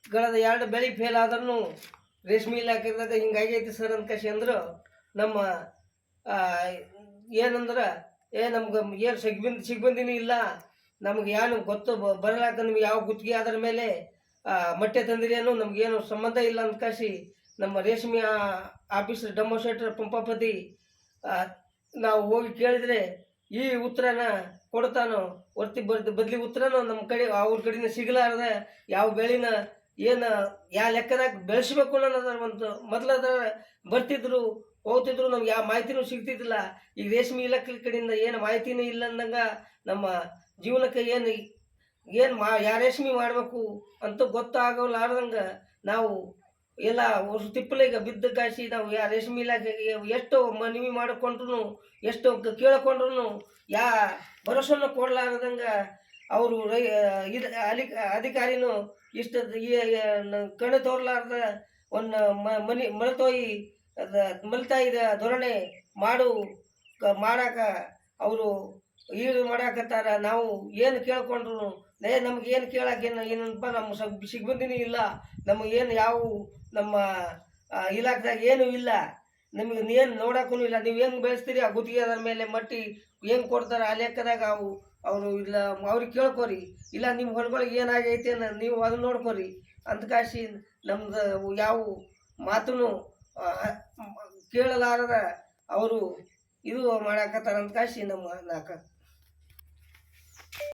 ಗಳದ 2 ಬೆಳೆ ಫೇಲ್ ಆದ್ರೂ ರೇಷ್ಮೆ ಇಲಾಖೆದಾಗ ಹಿಂಗಾಗೈತಿ ಸರ್ ಅಂತ ಕಸಿ ಅಂದ್ರು ನಮ್ಮ ಏನಂದ್ರೆ ನಮ್ಗೆ ಏನು ಸಿಗ್ಬಂದಿನಿ ಇಲ್ಲ ನಮ್ಗೆ ಏನು ಗೊತ್ತು ಬರಲಾಕ ನಿಮ್ಗೆ ಯಾವ ಗುತ್ತಿಗೆ ಅದರ ಮೇಲೆ ಮೊಟ್ಟೆ ತಂದಿರೇನು ನಮಗೇನು ಸಂಬಂಧ ಇಲ್ಲ ಅಂತ ಕಾಸಿ ನಮ್ಮ ರೇಷ್ಮೆ ಆಫೀಸರ್ ಡಮ್ಮೋಶೇಟ್ರ್ ಪಂಪಾಪತಿ ನಾವು ಹೋಗಿ ಕೇಳಿದರೆ ಈ ಉತ್ತರನ ಕೊಡ್ತಾನೋ ಹೊರ್ತಿ ಬದಲಿ ಉತ್ತರನೂ ನಮ್ಮ ಕಡೆ ಅವ್ರ ಕಡೆಯಿಂದ ಸಿಗಲಾರ್ದ ಯಾವ ಬೆಳೆನ ಏನು ಯಾವ ಲೆಕ್ಕದಾಗ ಬೆಳೆಸ್ಬೇಕು ಅನ್ನೋದ್ರ ಒಂದು ಮೊದಲಾದ ಬರ್ತಿದ್ರು ಹೋಗ್ತಿದ್ರು ನಮ್ಗೆ ಯಾವ ಮಾಹಿತಿನೂ ಸಿಗ್ತಿದ್ದಿಲ್ಲ. ಈಗ ರೇಷ್ಮೆ ಇಲಾಖೆ ಕಡೆಯಿಂದ ಏನು ಮಾಹಿತಿನೂ ಇಲ್ಲ ಅಂದಂಗೆ ನಮ್ಮ ಜೀವನಕ್ಕೆ ಏನು ಯಾವ ರೇಷ್ಮೆ ಮಾಡಬೇಕು ಅಂತ ಗೊತ್ತಾಗಲಾರ್ದಂಗೆ ನಾವು ಎಲ್ಲ ತಿಪ್ಪಲಿಗೆ ಬಿದ್ದ ಕಾಸಿ ನಾವು ರೇಷ್ಮೆ ಇಲಾಖೆಗೆ ಎಷ್ಟು ಮನವಿ ಮಾಡಿಕೊಂಡ್ರು ಎಷ್ಟು ಕೇಳಿಕೊಂಡ್ರು ಭರೋಸೆಯನ್ನು ಕೊಡಲಾರ್ದಂಗೆ ಅವರು ಅಧಿಕಾರಿನೂ ಇಷ್ಟ ಕಣ್ಣು ತೋರ್ಲಾರ್ದ ಒಂದು ಮಲ್ತಾಯಿದ ಧೋರಣೆ ಮಾಡಾಕ ಅವರು ಇದು ಮಾಡಾಕತ್ತಾರ. ನಾವು ಏನು ಕೇಳ್ಕೊಂಡ್ರು ನಮ್ಗೆ ಏನು ಏನಪ್ಪ ನಮ್ಮ ಸಿಗ್ಬಂದಿನೂ ಇಲ್ಲ, ನಮಗೇನು ಯಾವ ನಮ್ಮ ಇಲಾಖೆದಾಗ ಏನೂ ಇಲ್ಲ, ನಿಮಗೆ ಏನು ನೋಡೋಕ್ಕೂ ಇಲ್ಲ. ನೀವು ಹೆಂಗೆ ಬೆಳೆಸ್ತೀರಿ ಆ ಗುತ್ತಿಗೆ ಅದರ ಮೇಲೆ ಮಟ್ಟಿ ಹೆಂಗೆ ಕೊಡ್ತಾರೆ ಆ ಲೆಕ್ಕದಾಗ ಅವರು ಇಲ್ಲ ಅವ್ರಿಗೆ ಕೇಳ್ಕೊರಿ, ಇಲ್ಲ ನಿಮ್ಮ ಹೊಲಗಳಿಗೆ ಏನಾಗೈತೆ ನೀವು ಅದನ್ನ ನೋಡ್ಕೊರಿ ಅಂತ ಕಾಸಿ ನಮ್ದು ಯಾವ ಮಾತೂ ಕೇಳಲಾರದ ಅವರು ಇದು ಮಾಡಾಕತ್ತಾರ ಅಂತ ಕಾಸಿ ನಮ್ಮ ನಾಲ್ಕು